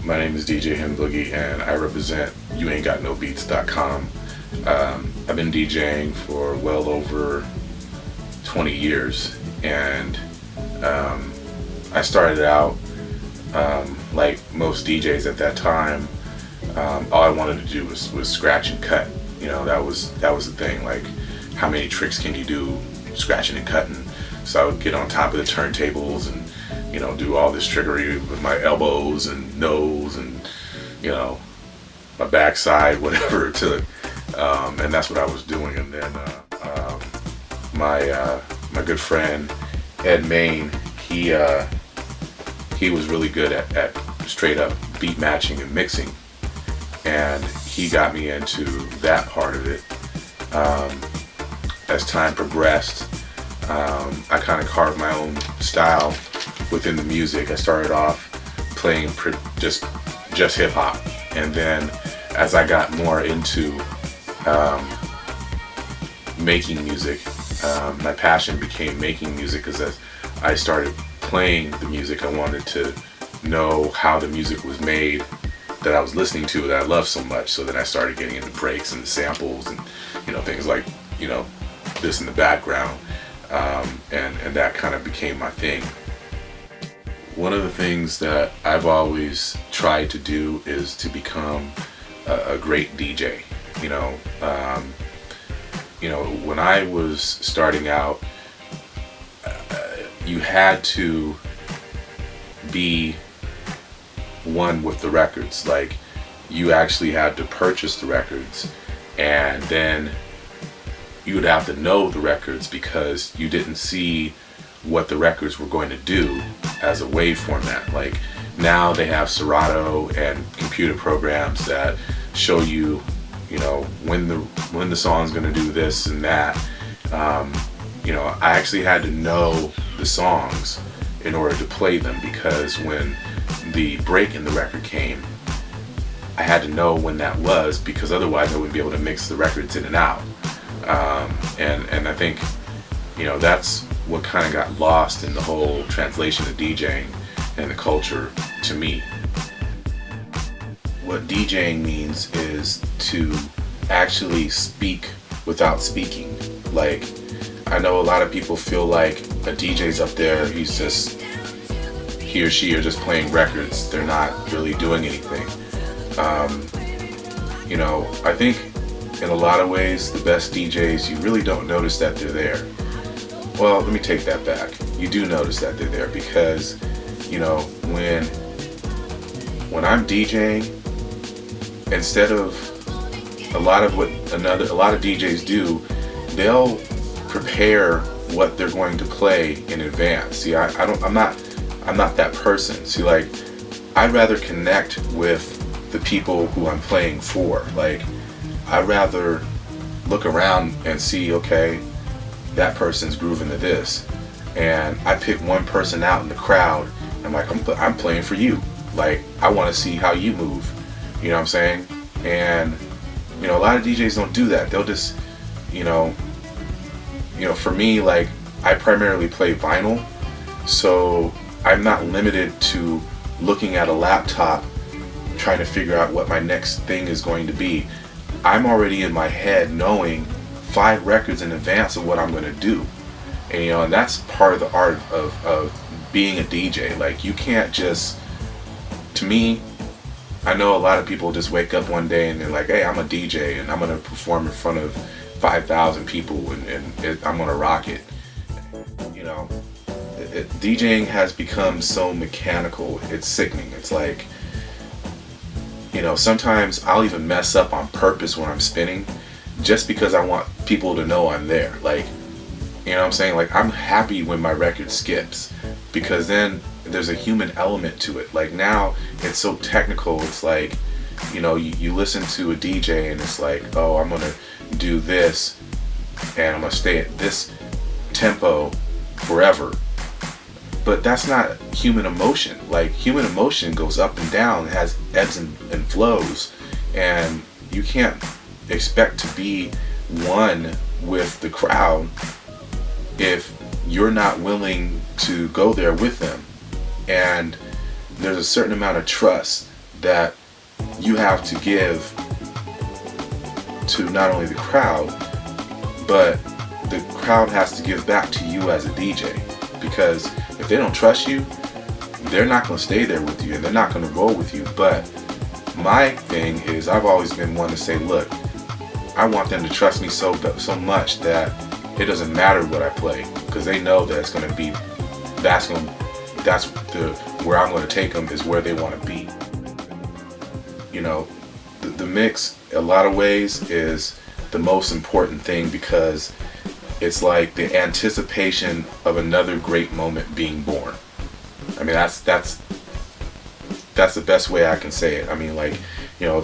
My name is DJ Hen Boogie, and I represent YouAin'tGotNoBeats.com. I've been DJing for well over 20 years, and I started out like most DJs at that time. All I wanted to do was scratch and cut. You know, that was the thing. Like, how many tricks can you do scratching and cutting? So I would get on top of the turntables and, you know, do all this trickery with my elbows and nose and, you know, my backside, whatever it took. And that's what I was doing. And then my good friend Ed Main, he was really good at straight up beat matching and mixing, and he got me into that part of it. As time progressed, I kind of carved my own style within the music. I started off playing just hip hop, and then as I got more into making music, my passion became making music, because as I started playing the music, I wanted to know how the music was made that I was listening to, that I love so much. So then I started getting into breaks and samples and, you know, things like, you know, this in the background, and that kind of became my thing. One of the things that I've always tried to do is to become a great DJ. You know, when I was starting out, you had to be one with the records. Like, you actually had to purchase the records, and then you would have to know the records, because you didn't see what the records were going to do as a wave format. Like, now they have Serato and computer programs that show you, you know, when the song's going to do this and that. You know, I actually had to know the songs in order to play them, because when the break in the record came, I had to know when that was, because otherwise I wouldn't be able to mix the records in and out. And I think, you know, that's what kind of got lost in the whole translation of DJing and the culture to me. What DJing means is to actually speak without speaking. Like, I know a lot of people feel like a DJ's up there, he or she are just playing records. They're not really doing anything. You know, I think in a lot of ways, the best DJs, you really don't notice that they're there. Well, let me take that back. You do notice that they're there, because, you know, when I'm DJing, instead of a lot of DJs do, they'll prepare what they're going to play in advance. See, I'm not that person. See, like, I'd rather connect with the people who I'm playing for. Like, I'd rather look around and see, okay, that person's grooving to this, and I pick one person out in the crowd. I'm like, I'm playing for you. Like, I want to see how you move. You know what I'm saying? And, you know, a lot of DJs don't do that. They'll just, you know, for me, like, I primarily play vinyl, so I'm not limited to looking at a laptop trying to figure out what my next thing is going to be. I'm already in my head knowing 5 records in advance of what I'm going to do. And, you know, and that's part of the art of being a DJ. Like, you can't just, to me, I know a lot of people just wake up one day and they're like, hey, I'm a DJ and I'm going to perform in front of 5,000 people and I'm going to rock it. You know, DJing has become so mechanical, it's sickening. It's like, you know, sometimes I'll even mess up on purpose when I'm spinning, just because I want people to know I'm there. Like, you know what I'm saying? Like, I'm happy when my record skips, because then there's a human element to it. Like, now it's so technical. It's like, you know, you listen to a DJ and it's like, oh, I'm gonna do this and I'm gonna stay at this tempo forever. But that's not human emotion. Like, human emotion goes up and down, it has ebbs and flows, and you can't expect to be one with the crowd if you're not willing to go there with them. And there's a certain amount of trust that you have to give to not only the crowd, but the crowd has to give back to you as a DJ. Because if they don't trust you, they're not going to stay there with you and they're not going to roll with you. But my thing is, I've always been one to say, look, I want them to trust me so much that it doesn't matter what I play, because they know that it's going to be, where I'm going to take them is where they want to be. You know, the mix, a lot of ways, is the most important thing, because it's like the anticipation of another great moment being born. I mean, that's the best way I can say it. I mean, like, you know,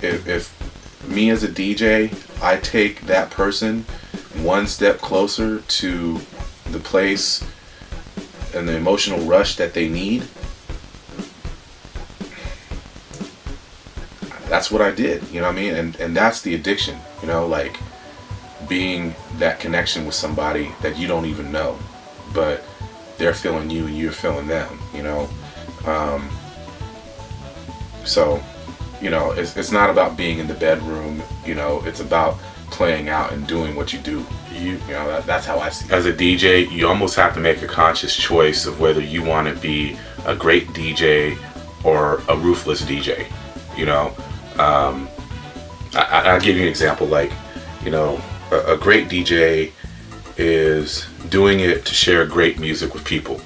if me as a DJ, I take that person one step closer to the place and the emotional rush that they need, that's what I did, you know what I mean? And that's the addiction, you know, like being that connection with somebody that you don't even know, but they're feeling you and you're feeling them, you know? So, you know, it's not about being in the bedroom, you know, it's about playing out and doing what you do. You know, that's how I see it. As a DJ, you almost have to make a conscious choice of whether you want to be a great DJ or a ruthless DJ, you know? I'll give you an example. Like, you know, a great DJ is doing it to share great music with people,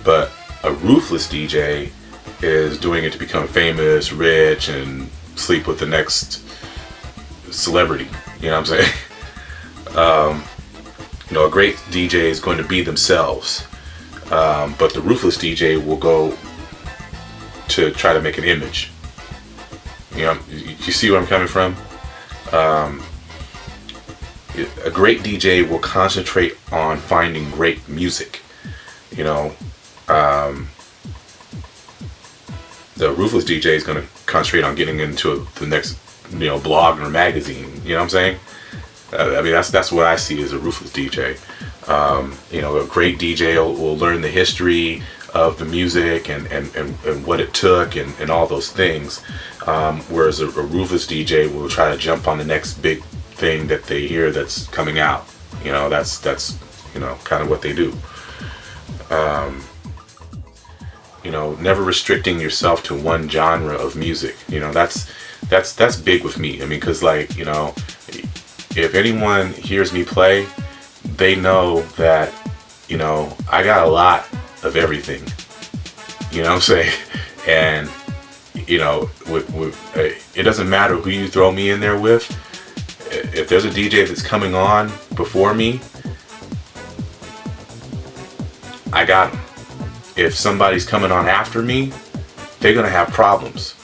but a ruthless DJ is doing it to become famous, rich, and sleep with the next celebrity. You know what I'm saying? You know, a great DJ is going to be themselves, but the ruthless DJ will go to try to make an image. You know, you see where I'm coming from? A great DJ will concentrate on finding great music. You know, the ruthless DJ is going to concentrate on getting into the next, you know, blog or magazine. You know what I'm saying? I mean, that's what I see as a ruthless DJ. You know, a great DJ will learn the history of the music and what it took and all those things, whereas a ruthless DJ will try to jump on the next big thing that they hear that's coming out. You know, that's you know, kind of what they do. You know, never restricting yourself to one genre of music. You know, that's big with me. I mean, because, like, you know, if anyone hears me play, they know that, you know, I got a lot of everything. You know what I'm saying? And, you know, it doesn't matter who you throw me in there with. If there's a DJ that's coming on before me, I got him. If somebody's coming on after me, they're gonna have problems.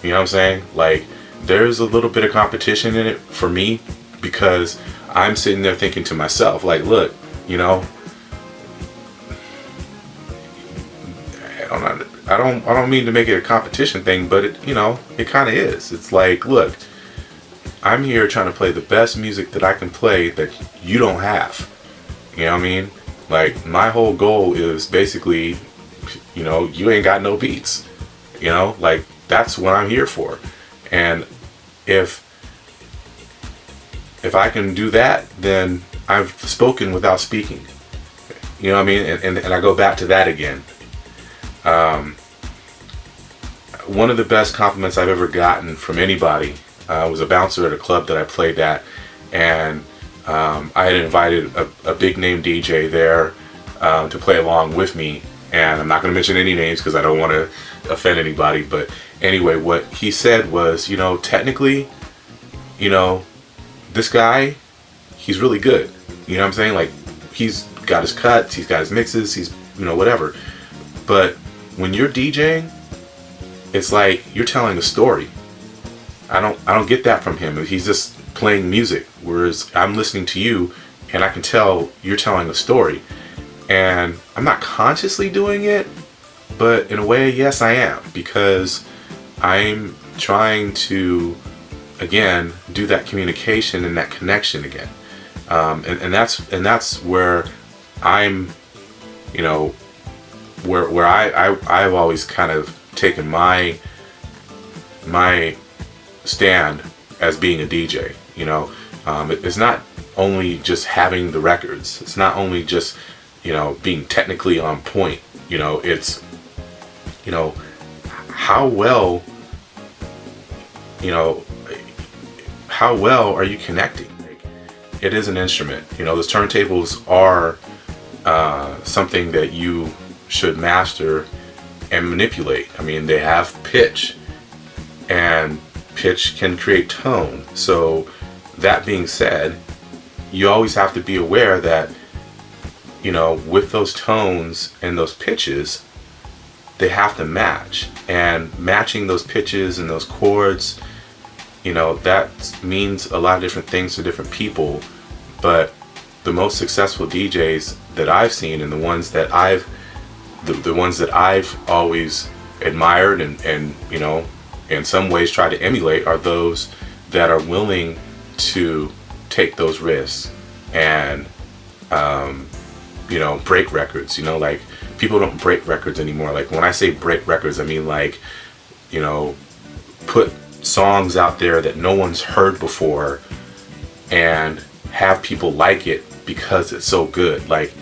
You know what I'm saying? Like, there's a little bit of competition in it for me, because I'm sitting there thinking to myself, like, look, you know, I don't mean to make it a competition thing, but it, you know, it kind of is. It's like, look, I'm here trying to play the best music that I can play that you don't have. You know what I mean? Like, my whole goal is basically, you know, you ain't got no beats. You know, like, that's what I'm here for. And if I can do that, then I've spoken without speaking. You know what I mean? And I go back to that again. One of the best compliments I've ever gotten from anybody was a bouncer at a club that I played at, and I had invited a big name DJ there to play along with me, and I'm not going to mention any names because I don't want to offend anybody, but anyway, what he said was, you know, technically, you know, this guy, he's really good. You know what I'm saying? Like, he's got his cuts, he's got his mixes, he's, you know, whatever. But when you're DJing, it's like you're telling a story. I don't get that from him. He's just playing music, whereas I'm listening to you and I can tell you're telling a story. And I'm not consciously doing it, but in a way, yes, I am, because I'm trying to, again, do that communication and that connection again. And that's where I'm, you know, where I've always kind of taken my stand as being a DJ. You know, it's not only just having the records. It's not only just, you know, being technically on point. You know, it's, you know, how well, you know, how well are you connecting? Like, it is an instrument. You know, those turntables are something that you should master and manipulate. I mean, they have pitch, and pitch can create tone. So that being said, you always have to be aware that, you know, with those tones and those pitches, they have to match. And matching those pitches and those chords, you know, that means a lot of different things to different people. But the most successful DJs that I've seen, and the ones that I've always admired and you know, in some ways try to emulate, are those that are willing to take those risks and you know, break records. You know, like, people don't break records anymore. Like, when I say break records, I mean, like, you know, put songs out there that no one's heard before and have people like it because it's so good. Like,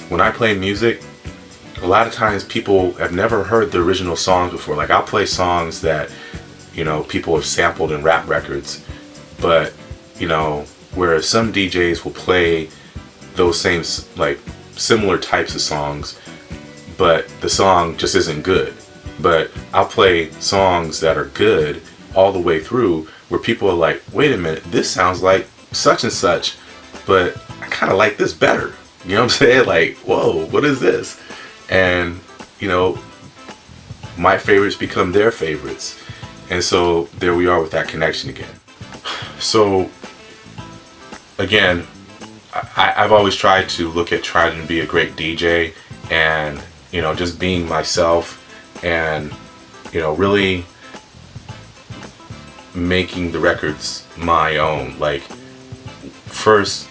when I play music, a lot of times people have never heard the original songs before. Like, I'll play songs that, you know, people have sampled in rap records, but, you know, whereas some DJs will play those same, like, similar types of songs, but the song just isn't good. But I'll play songs that are good all the way through, where people are like, wait a minute, this sounds like such and such, but I kind of like this better. You know what I'm saying? Like, whoa, what is this? And, you know, my favorites become their favorites. And so there we are with that connection again. So again, I've always tried to trying to be a great DJ, and, you know, just being myself, and, you know, really making the records my own. Like, first,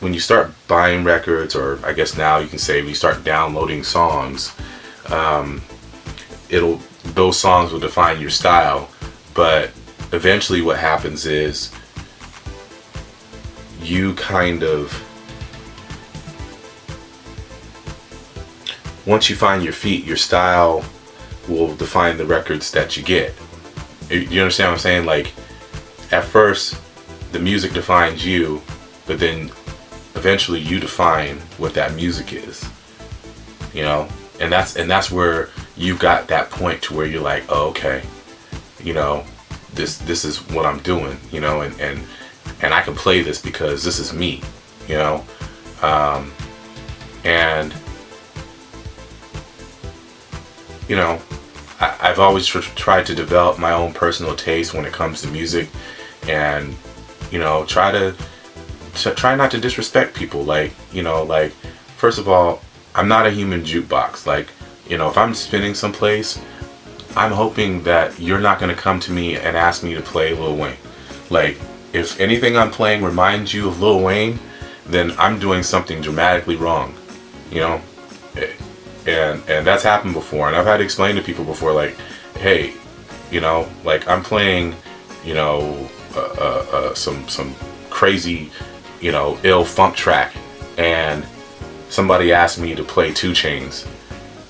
when you start buying records, or I guess now you can say when you start downloading songs, those songs will define your style. But eventually what happens is you kind of, once you find your feet, your style will define the records that you get. You understand what I'm saying? Like, at first the music defines you, but then eventually you define what that music is. You know, and that's where you've got that point to where you're like, oh, okay, you know, this is what I'm doing, you know, and I can play this because this is me, you know. And you know, I've always tried to develop my own personal taste when it comes to music, and, you know, try not to disrespect people. Like, you know, like, first of all, I'm not a human jukebox. Like, you know, if I'm spinning someplace, I'm hoping that you're not going to come to me and ask me to play Lil Wayne. Like, if anything I'm playing reminds you of Lil Wayne, then I'm doing something dramatically wrong, you know. And that's happened before, and I've had to explain to people before, like, hey, you know, like, I'm playing, you know, some crazy, you know, ill funk track, and somebody asked me to play 2 Chainz,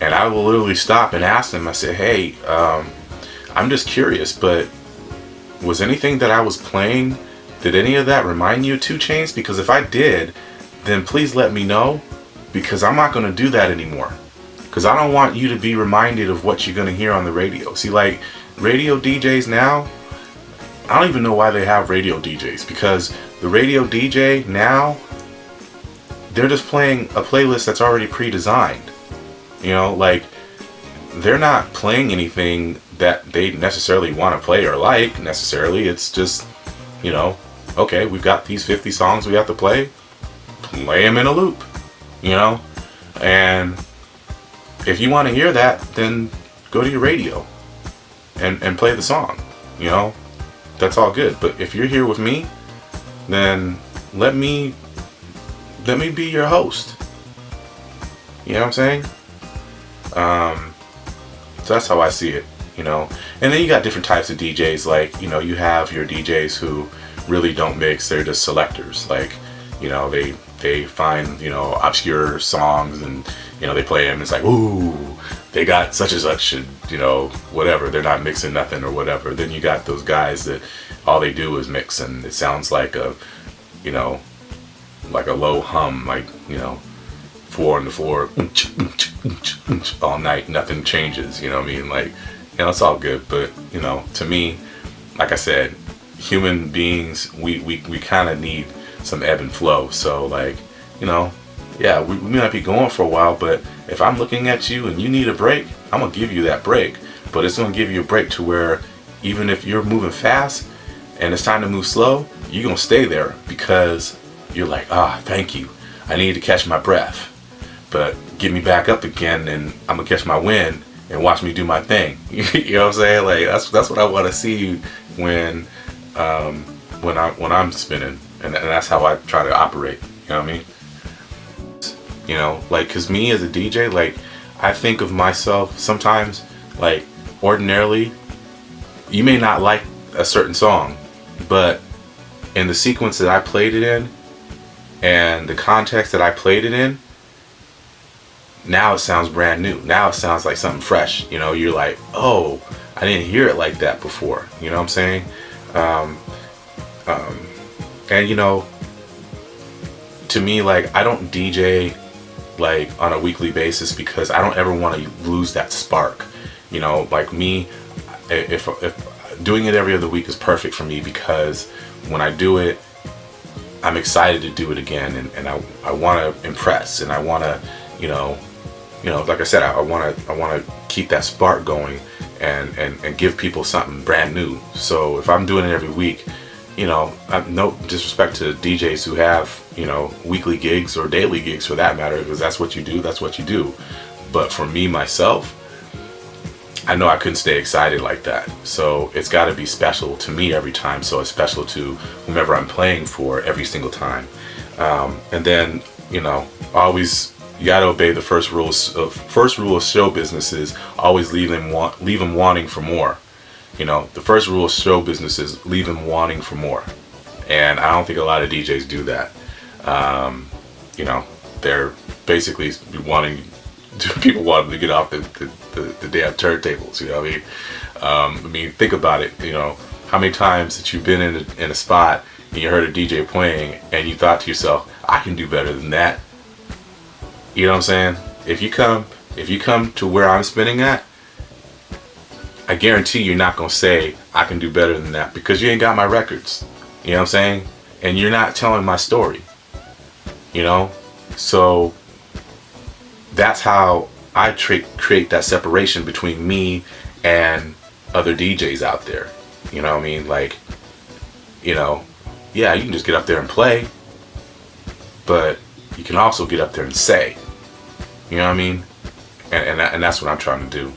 and I will literally stop and ask them. I said, hey, I'm just curious, but was anything that I was playing, did any of that remind you of 2 Chainz? Because if I did, then please let me know, because I'm not going to do that anymore. Because I don't want you to be reminded of what you're going to hear on the radio. See, like, radio DJs now, I don't even know why they have radio DJs. Because the radio DJ now, they're just playing a playlist that's already pre-designed. You know, like, they're not playing anything that they necessarily want to play or like, necessarily. It's just, you know, okay, we've got these 50 songs we have to play them in a loop, you know? And if you want to hear that, then go to your radio and play the song, you know? That's all good. But if you're here with me, then let me be your host. You know what I'm saying? So that's how I see it, you know. And then you got different types of DJs, like, you know, you have your DJs who really don't mix, they're just selectors. Like, you know, they find, you know, obscure songs and, you know, they play them. It's like, ooh, they got such and such, and, you know, whatever. They're not mixing nothing or whatever. Then you got those guys that all they do is mix, and it sounds like a, you know, like a low hum, like, you know, 4 on the floor all night, nothing changes, you know what I mean? Like, you know, it's all good, but, you know, to me, like I said, human beings, we kind of need some ebb and flow. So, like, you know, yeah, we may not be going for a while, but if I'm looking at you and you need a break, I'm gonna give you that break. But it's gonna give you a break to where even if you're moving fast and it's time to move slow, you're gonna stay there because you're like, thank you, I need to catch my breath, but get me back up again and I'm gonna catch my wind and watch me do my thing. You know what I'm saying? Like, that's what I want to see when I'm spinning, and that's how I try to operate. You know what I mean? You know, like, cause me as a DJ, like, I think of myself sometimes, like, ordinarily, you may not like a certain song, but in the sequence that I played it in and the context that I played it in, now it sounds brand new. Now it sounds like something fresh. You know, you're like, oh, I didn't hear it like that before. You know what I'm saying? And, you know, to me, like, I don't DJ like on a weekly basis because I don't ever want to lose that spark. You know, like me, if doing it every other week is perfect for me, because when I do it, I'm excited to do it again, and I want to impress, and I want to, you know, like I said, I want to keep that spark going and give people something brand new. So if I'm doing it every week, you know, no disrespect to DJs who have, you know, weekly gigs or daily gigs for that matter, because that's what you do, that's what you do. But for me, myself, I know I couldn't stay excited like that. So it's got to be special to me every time. So it's special to whomever I'm playing for every single time. And then, you know, always, you got to obey the first rule of show business is always leave them wanting for more. You know, the first rule of show business is leave them wanting for more. And I don't think a lot of DJs do that. You know, they're basically wanting, people want them to get off the damn turntables, you know what I mean? Think about it, you know, how many times that you've been in a spot and you heard a DJ playing and you thought to yourself, I can do better than that. You know what I'm saying? If you come to where I'm spinning at, I guarantee you're not gonna say I can do better than that, because you ain't got my records. You know what I'm saying? And you're not telling my story. You know? So that's how I create that separation between me and other DJs out there. You know what I mean? Like, you know, yeah, you can just get up there and play, but you can also get up there and say. You know what I mean? And that's what I'm trying to do.